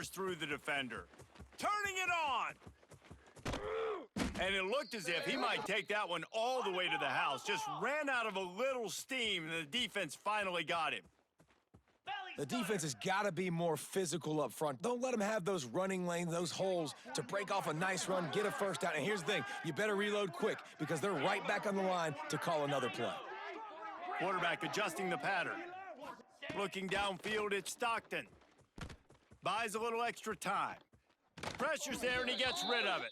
powers through the defender, turning it on. And it looked as if he might take that one all the way to the house. Just ran out of a little steam, and the defense finally got him. The defense has got to be more physical up front. Don't let them have those running lanes, those holes to break off a nice run, get a first down. And here's the thing, you better reload quick because they're right back on the line to call another play. Quarterback adjusting the pattern. Looking downfield, it's Stockton. Buys a little extra time. Pressure's there, and he gets rid of it.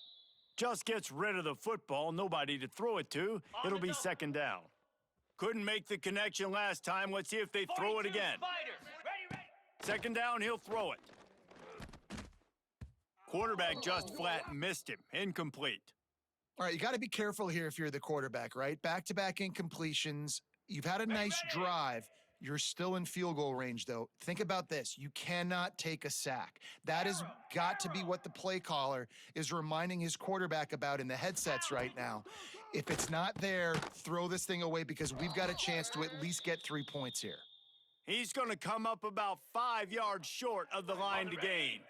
Just gets rid of the football, nobody to throw it to. It'll be second down. Couldn't make the connection last time. Let's see if they throw it again. Second down, he'll throw it. Quarterback just flat missed him. Incomplete. All right, you got to be careful here if you're the quarterback, right? Back-to-back incompletions. You've had a nice drive. You're still in field goal range, though. Think about this. You cannot take a sack. That has got to be what the play caller is reminding his quarterback about in the headsets right now. If it's not there, throw this thing away because we've got a chance to at least get 3 points here. He's going to come up about 5 yards short of the line to gain.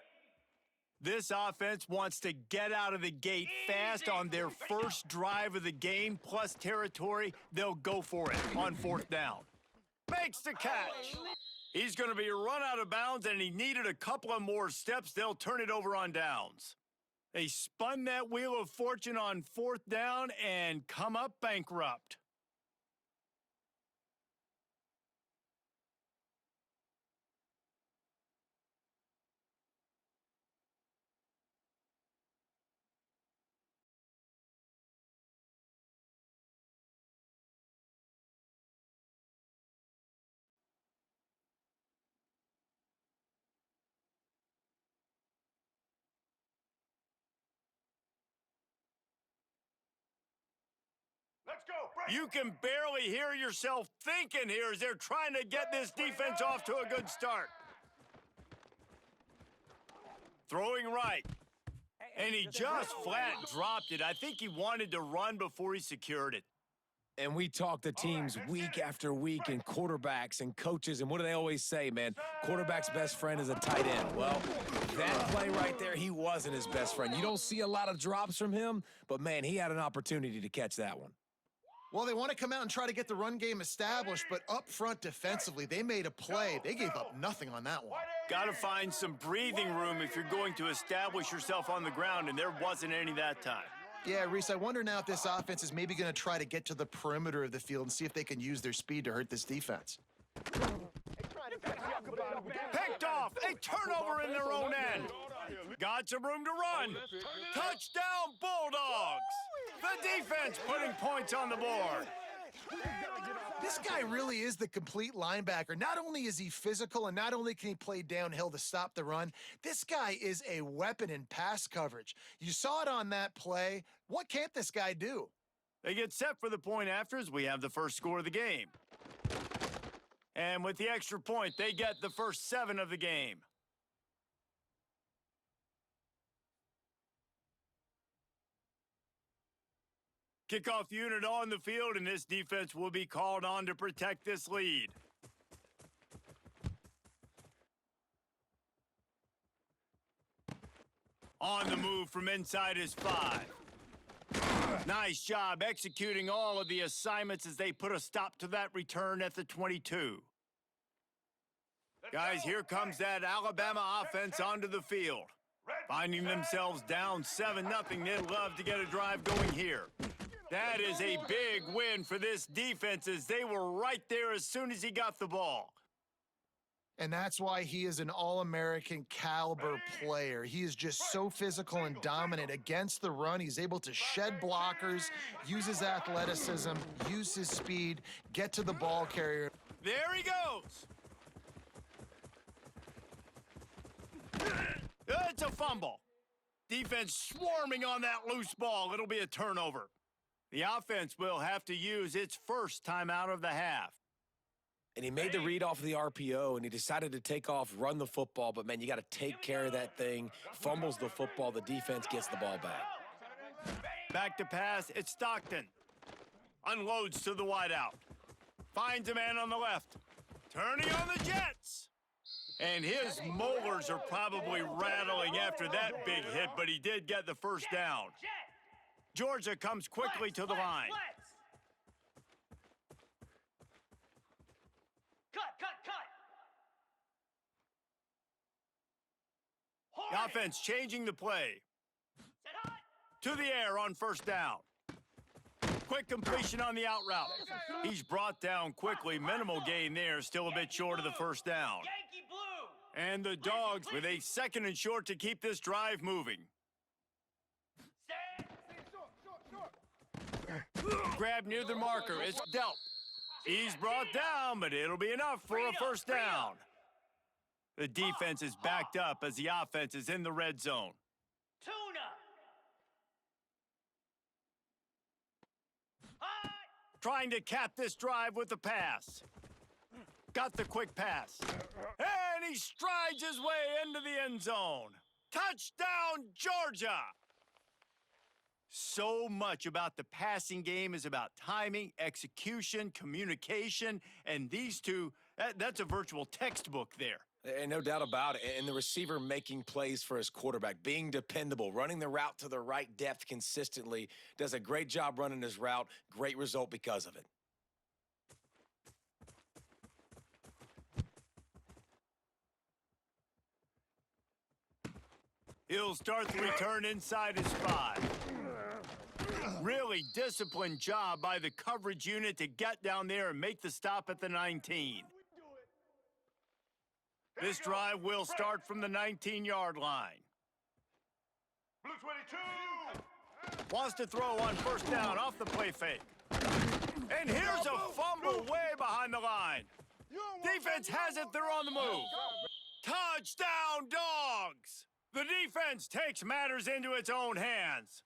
This offense wants to get out of the gate fast on their first drive of the game, plus territory. They'll go for it on fourth down. Makes the catch. He's going to be run out of bounds, and he needed a couple of more steps. They'll turn it over on downs. They spun that wheel of fortune on fourth down and come up bankrupt. You can barely hear yourself thinking here as they're trying to get this defense off to a good start. Throwing right. And he just flat dropped it. I think he wanted to run before he secured it. And we talk to teams week after week and quarterbacks and coaches, and what do they always say, man? Quarterback's best friend is a tight end. Well, that play right there, he wasn't his best friend. You don't see a lot of drops from him, but, man, he had an opportunity to catch that one. Well, they want to come out and try to get the run game established, but up front defensively, they made a play. They gave up nothing on that one. Got to find some breathing room if you're going to establish yourself on the ground, and there wasn't any that time. Yeah, Reese, I wonder now if this offense is maybe going to try to get to the perimeter of the field and see if they can use their speed to hurt this defense. Picked off, a turnover in their own end. Got some room to run. Touchdown, Bulldogs. The defense putting points on the board. This guy really is the complete linebacker. Not only is he physical and not only can he play downhill to stop the run, this guy is a weapon in pass coverage. You saw it on that play. What can't this guy do? They get set for the point after as we have the first score of the game. And with the extra point, they get the first 7 of the game. Kickoff unit on the field, and this defense will be called on to protect this lead. On the move from inside his 5. Nice job executing all of the assignments as they put a stop to that return at the 22. Guys, here comes that Alabama offense onto the field. Finding themselves down 7-0, they'd love to get a drive going here. That is a big win for this defense as they were right there as soon as he got the ball. And that's why he is an All-American caliber player. He is just so physical and dominant against the run. He's able to shed blockers, use his athleticism, use his speed, get to the ball carrier. There he goes. It's a fumble. Defense swarming on that loose ball. It'll be a turnover. The offense will have to use its first timeout of the half. And he made the read off of the RPO, and he decided to take off, run the football. But, man, you got to take care of that thing. Fumbles the football. The defense gets the ball back. Back to pass. It's Stockton. Unloads to the wideout. Finds a man on the left. Turning on the Jets. And his molars are probably rattling after that big hit, but he did get the first down. Georgia comes quickly to the line. The offense changing the play. To the air on first down. Quick completion on the out route. He's brought down quickly. Minimal gain there, still a bit short of the first down. And the Dogs with a 2nd and short to keep this drive moving. Grab near the marker. It's dealt. He's brought down, but it'll be enough for a first down. The defense is backed up as the offense is in the red zone. Trying to cap this drive with the pass. Got the quick pass. And he strides his way into the end zone. Touchdown, Georgia! So much about the passing game is about timing, execution, communication, and these two, that's a virtual textbook there. And no doubt about it. And the receiver making plays for his quarterback, being dependable, running the route to the right depth consistently, does a great job running his route. Great result because of it. He'll start the return inside his 5. Really disciplined job by the coverage unit to get down there and make the stop at the 19. This drive will start from the 19-yard line. Blue 22. Wants to throw on first down off the play fake. And here's a fumble way behind the line. Defense has it, they're on the move. Touchdown, Dogs! The defense takes matters into its own hands.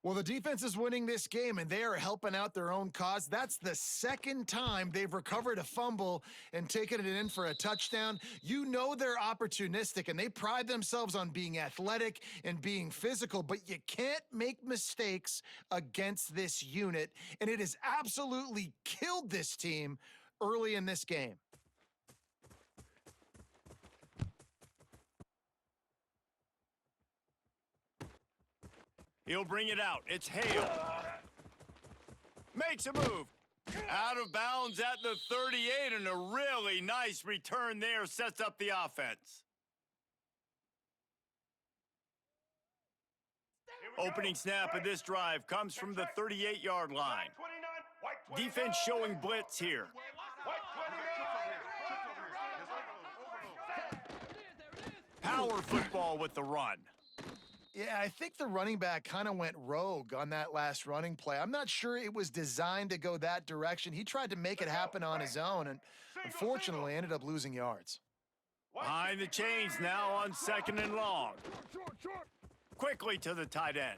Well, the defense is winning this game, and they are helping out their own cause. That's the 2nd time they've recovered a fumble and taken it in for a touchdown. You know they're opportunistic, and they pride themselves on being athletic and being physical, but you can't make mistakes against this unit, and it has absolutely killed this team early in this game. He'll bring it out. It's Hale. Makes a move. Out of bounds at the 38, and a really nice return there sets up the offense. Opening snap of this drive comes from the 38-yard line. Defense showing blitz here. Power football with the run. Yeah, I think the running back kind of went rogue on that last running play. I'm not sure it was designed to go that direction. He tried to make it happen on his own and unfortunately ended up losing yards. Behind the chains now on 2nd and long. Quickly to the tight end.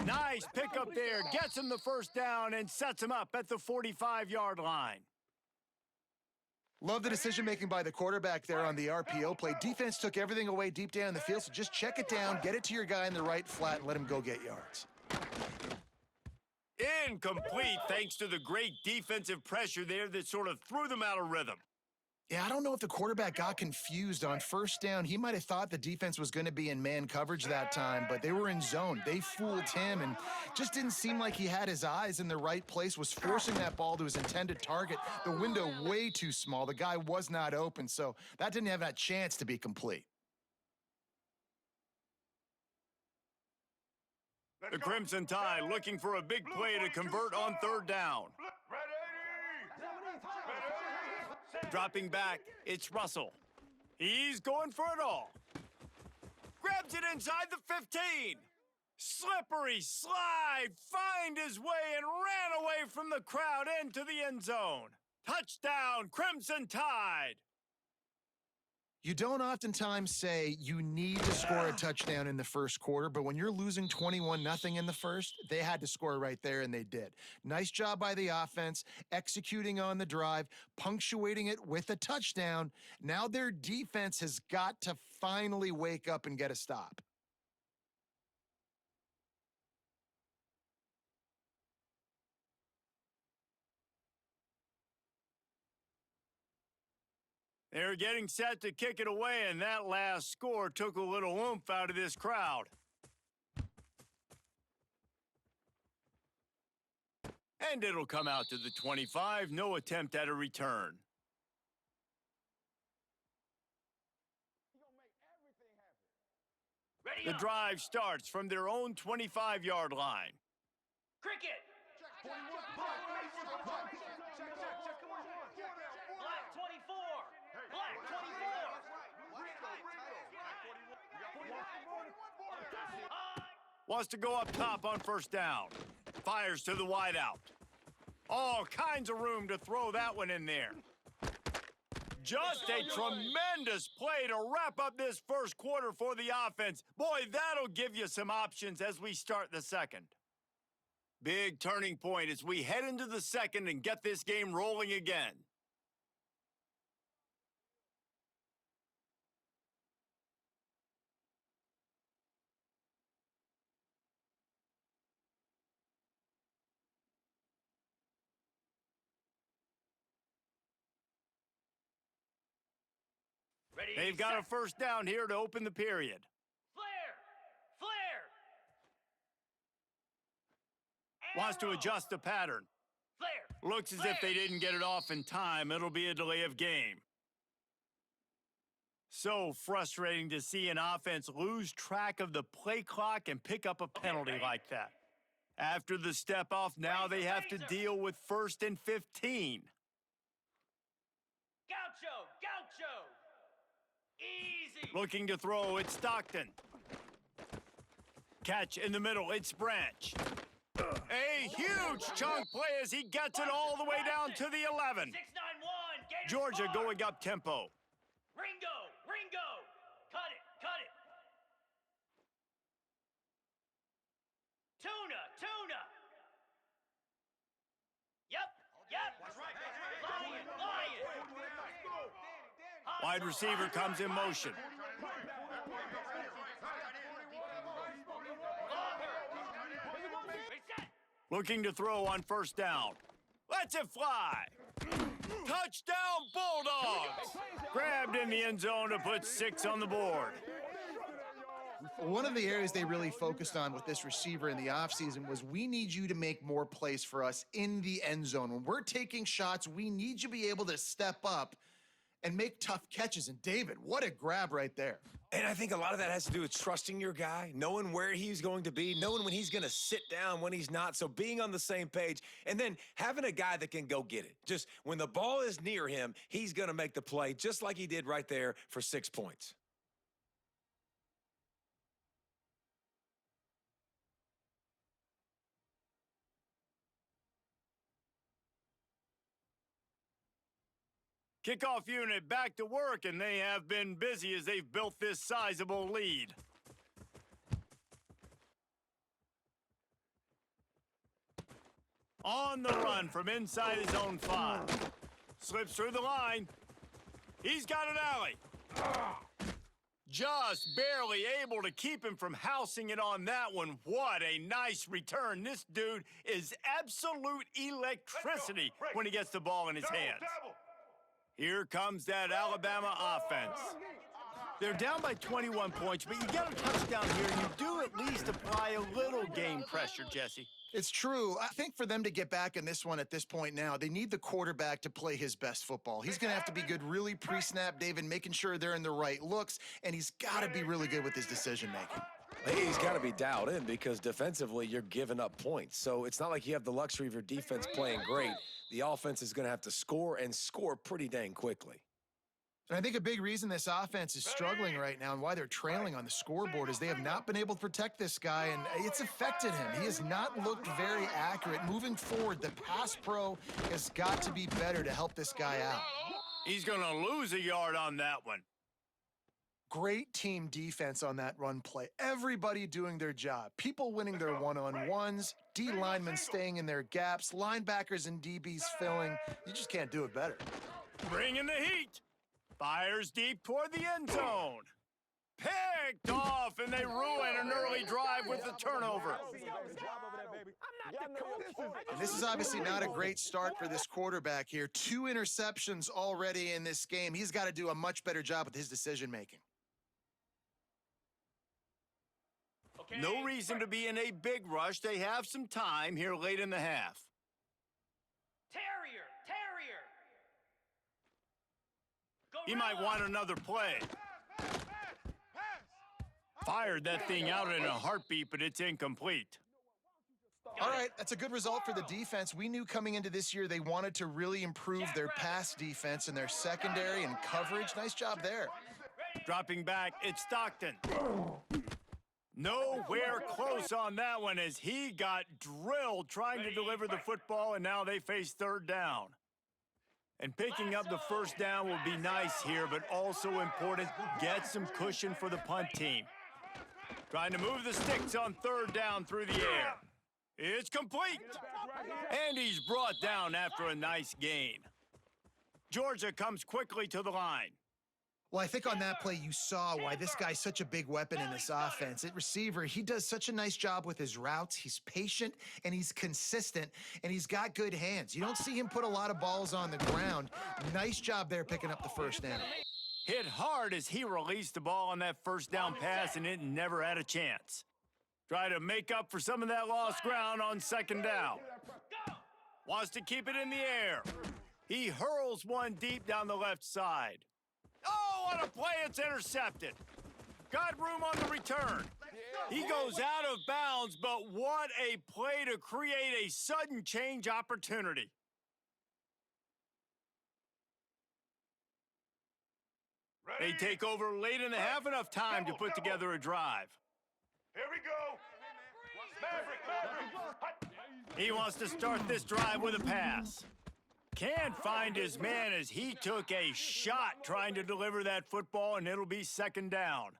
Nice pickup there. Gets him the first down and sets him up at the 45-yard line. Love the decision-making by the quarterback there on the RPO play. Defense took everything away deep down the field, so just check it down, get it to your guy in the right flat, and let him go get yards. Incomplete thanks to the great defensive pressure there that sort of threw them out of rhythm. Yeah, I don't know if the quarterback got confused on first down. He might have thought the defense was going to be in man coverage that time, but they were in zone. They fooled him and just didn't seem like he had his eyes in the right place, was forcing that ball to his intended target. The window way too small. The guy was not open, so that didn't have that chance to be complete. The Crimson Tide looking for a big play to convert on 3rd down. Dropping back, it's Russell. He's going for it all. Grabs it inside the 15. Slippery slide, find his way and ran away from the crowd into the end zone. Touchdown, Crimson Tide. You don't oftentimes say you need to score a touchdown in the first quarter, but when you're losing 21-0 in the first, they had to score right there, and they did. Nice job by the offense, executing on the drive, punctuating it with a touchdown. Now their defense has got to finally wake up and get a stop. They're getting set to kick it away, and that last score took a little oomph out of this crowd. And it'll come out to the 25, no attempt at a return. The drive starts from their own 25-yard line. Cricket! Black 24! Black 24! Wants to go up top on first down. Fires to the wideout. All kinds of room to throw that one in there. Just a tremendous play to wrap up this first quarter for the offense. Boy, that'll give you some options as we start the second. Big turning point as we head into the second and get this game rolling again. Ready, They've got set. a first down here to open the period. Flare! Flare! Wants to Arrow! adjust the pattern. Flare! Looks as if they didn't get it off in time. It'll be a delay of game. So frustrating to see an offense lose track of the play clock and pick up a penalty like that. After the step off, now they have to deal with 1st and 15. Gaucho! Gaucho! Easy! Looking to throw, it's Stockton. Catch in the middle, it's Branch. A huge chunk play as he gets it all the way down to the 11. 691! Gators Georgia score! going up tempo. Ringo! Ringo! Cut it! Cut it! Tuna! Tuna! Yep! Yep! Lion! Lion! Wide receiver comes in motion. Reset! Looking to throw on first down. Lets it fly. Touchdown Bulldogs! Grabbed in the end zone to put 6 on the board. One of the areas they really focused on with this receiver in the offseason was we need you to make more plays for us in the end zone. When we're taking shots, we need you to be able to step up and make tough catches. And David, what a grab right there. And I think a lot of that has to do with trusting your guy, knowing where he's going to be, knowing when he's going to sit down, when he's not. So being on the same page, and then having a guy that can go get it. Just when the ball is near him, he's going to make the play, just like he did right there for 6 points. Kickoff unit back to work, and they have been busy as they've built this sizable lead. On the run from inside his own 5. Slips through the line. He's got an alley. Just barely able to keep him from housing it on that one. What a nice return. This dude is absolute electricity when he gets the ball in his hands. Here comes that Alabama offense. They're down by 21 points, but you get a touchdown here, and you do at least apply a little game pressure, Jesse. It's true. I think for them to get back in this one at this point now, they need the quarterback to play his best football. He's going to have to be good really pre-snap, David, making sure they're in the right looks, and he's got to be really good with his decision-making. He's got to be dialed in because defensively you're giving up points. So it's not like you have the luxury of your defense playing great. The offense is going to have to score and score pretty dang quickly. And I think a big reason this offense is struggling right now and why they're trailing on the scoreboard is they have not been able to protect this guy, and it's affected him. He has not looked very accurate. Moving forward, the pass pro has got to be better to help this guy out. He's going to lose a yard on that one. Great team defense on that run play. Everybody doing their job. People winning their one-on-ones, D linemen staying in their gaps, linebackers and DBs filling. You just can't do it better. Bringing the heat. Fires deep toward the end zone. Picked off, and they ruin an early drive with the turnover. And this is obviously not a great start for this quarterback here. 2 interceptions already in this game. He's got to do a much better job with his decision-making. Okay. No reason to be in a big rush. They have some time here late in the half. Terrier. Go He might want another play. Fired that thing out in a heartbeat, but it's incomplete. All right, that's a good result for the defense. We knew coming into this year they wanted to really improve their pass defense and their secondary and coverage. Nice job there. Dropping back, it's Stockton. Nowhere close on that one as he got drilled trying to deliver the football, and now they face 3rd down. And picking up the 1st down will be nice here, but also important, get some cushion for the punt team. Trying to move the sticks on 3rd down through the air. It's complete. And he's brought down after a nice gain. Georgia comes quickly to the line. Well, I think on that play you saw why this guy's such a big weapon in this offense. At receiver, he does such a nice job with his routes. He's patient, and he's consistent, and he's got good hands. You don't see him put a lot of balls on the ground. Nice job there picking up the 1st down. Hit hard as he released the ball on that 1st down pass, and it never had a chance. Try to make up for some of that lost ground on 2nd down. Wants to keep it in the air. He hurls one deep down the left side. Oh, what a play, it's intercepted. Got room on the return. He goes out of bounds, but what a play to create a sudden change opportunity. They take over late in the half, enough time to put together a drive. Here we go. Maverick. He wants to start this drive with a pass. Can't find his man as he took a shot trying to deliver that football, and it'll be 2nd down.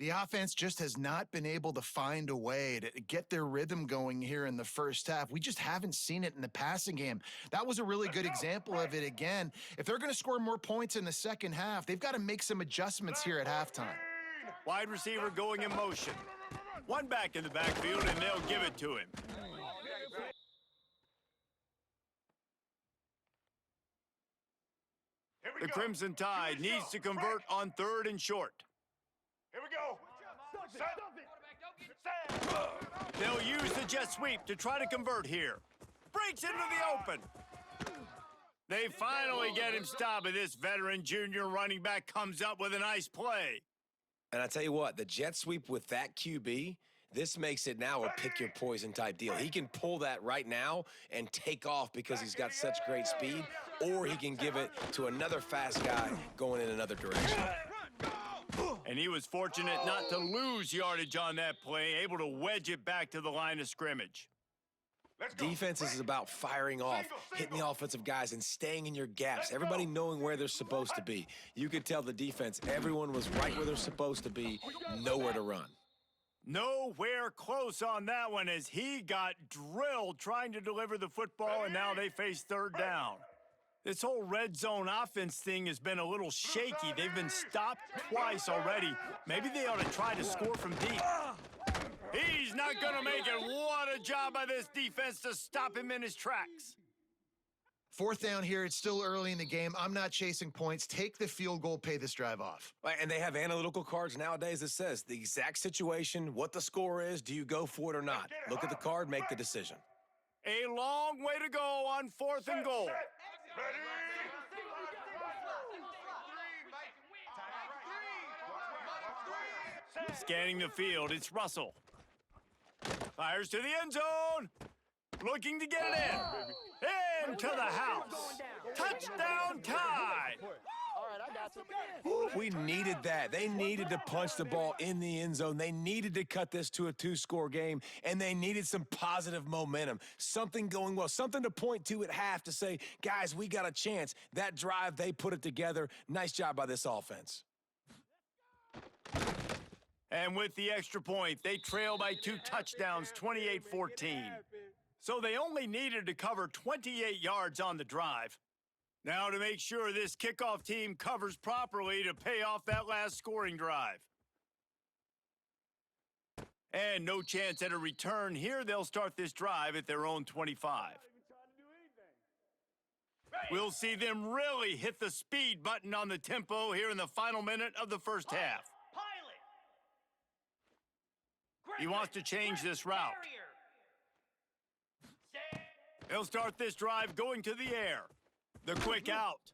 The offense just has not been able to find a way to get their rhythm going here in the 1st half. We just haven't seen it in the passing game. That was a really good example of it again. If they're going to score more points in the 2nd half, they've got to make some adjustments here at halftime. Wide receiver going in motion. One back in the backfield, and they'll give it to him. The Crimson Tide needs to convert on 3rd and short. Here we go. They'll use the jet sweep to try to convert here. Breaks into the open. They finally get him stopped, and this veteran junior running back comes up with a nice play. And I tell you what, the jet sweep with that QB, this makes it now a pick-your-poison type deal. He can pull that right now and take off because he's got such great speed, or he can give it to another fast guy going in another direction. And he was fortunate not to lose yardage on that play, able to wedge it back to the line of scrimmage. Defense is about firing off, hitting the offensive guys, and staying in your gaps. Everybody knowing where they're supposed to be. You could tell the defense, everyone was right where they're supposed to be, nowhere to run. Nowhere close on that one as he got drilled trying to deliver the football, and now they face 3rd down. This whole red zone offense thing has been a little shaky. They've been stopped twice already. Maybe they ought to try to score from deep. He's not going to make it. What a job by this defense to stop him in his tracks. 4th down here. It's still early in the game. I'm not chasing points. Take the field goal, pay this drive off. And they have analytical cards nowadays that says the exact situation, what the score is, do you go for it or not? Look at the card, make the decision. A long way to go on 4th and goal. Scanning the field, it's Russell. Fires to the end zone. Looking to get it in. Into the house. Touchdown Tide. We needed that. They needed to punch the ball in the end zone. They needed to cut this to a 2-score game, and they needed some positive momentum. Something going well, something to point to at half to say, guys, we got a chance. That drive, they put it together. Nice job by this offense. And with the extra point, they trail by 2 touchdowns, 28-14. So they only needed to cover 28 yards on the drive. Now to make sure this kickoff team covers properly to pay off that last scoring drive. And no chance at a return here. They'll start this drive at their own 25. We'll see them really hit the speed button on the tempo here in the final minute of the first half. Pilot. He wants to change this route. He'll start this drive going to the air. The quick out.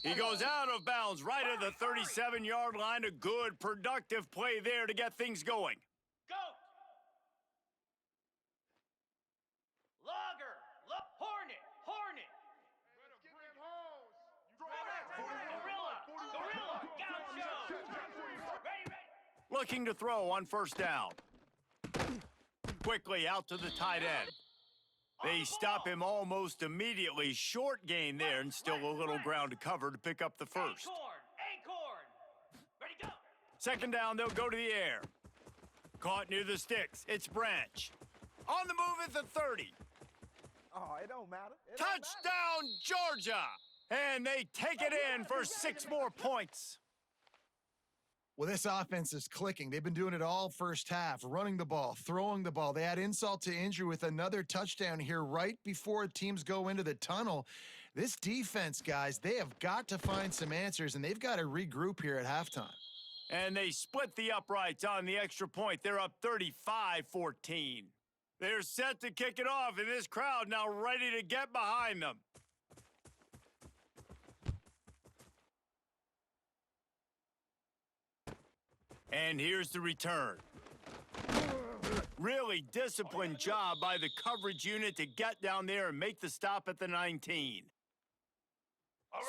He goes out of bounds right at the 37-yard line. A good, productive play there to get things going. Go. Logger. Hornet. Gorilla. Gaucho. Ready. Looking to throw on first down. Quickly out to the tight end. They stop him almost immediately. Short gain there and still a little ground to cover to pick up the first. Acorn. Ready, go. Second down, they'll go to the air. Caught near the sticks. It's Branch. On the move at the 30. Oh, it don't matter. Touchdown, Georgia! And they take it in for 6 more points. Well, this offense is clicking. They've been doing it all first half, running the ball, throwing the ball. They add insult to injury with another touchdown here right before teams go into the tunnel. This defense, guys, they have got to find some answers, and they've got to regroup here at halftime. And they split the uprights on the extra point. They're up 35-14. They're set to kick it off, and this crowd now ready to get behind them. And here's the return. Really disciplined job by the coverage unit to get down there and make the stop at the 19.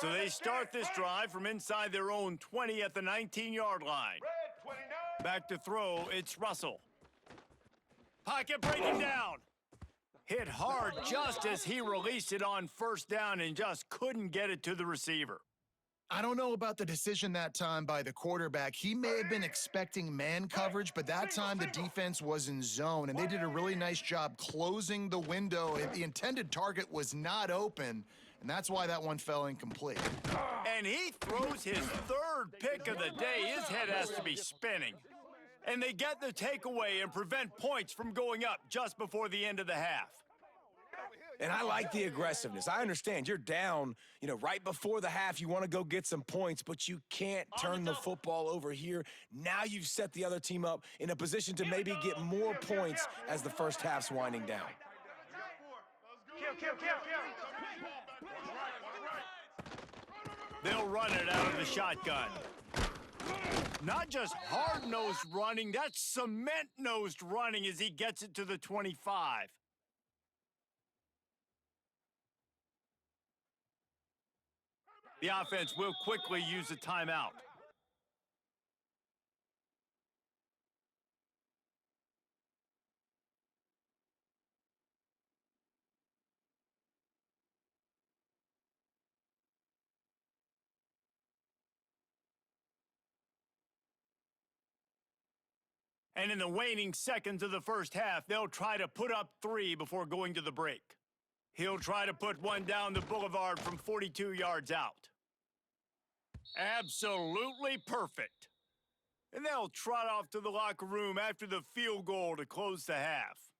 So they start this drive from inside their own 20 at the 19-yard line. Red 29. Back to throw, it's Russell. Pocket breaking down. Hit hard just as he released it on first down and just couldn't get it to the receiver. I don't know about the decision that time by the quarterback. He may have been expecting man coverage, but that time the defense was in zone, and they did a really nice job closing the window. The intended target was not open, and that's why that one fell incomplete. And he throws his 3rd pick of the day. His head has to be spinning. And they get the takeaway and prevent points from going up just before the end of the half. And I like the aggressiveness. I understand you're down, right before the half. You want to go get some points, but you can't turn the football over here. Now you've set the other team up in a position to maybe get more points as the first half's winding down. Kill. They'll run it out of the shotgun. Not just hard-nosed running, that's cement-nosed running as he gets it to the 25. The offense will quickly use a timeout. And in the waning seconds of the first half, they'll try to put up 3 before going to the break. He'll try to put one down the boulevard from 42 yards out. Absolutely perfect. And they'll trot off to the locker room after the field goal to close the half.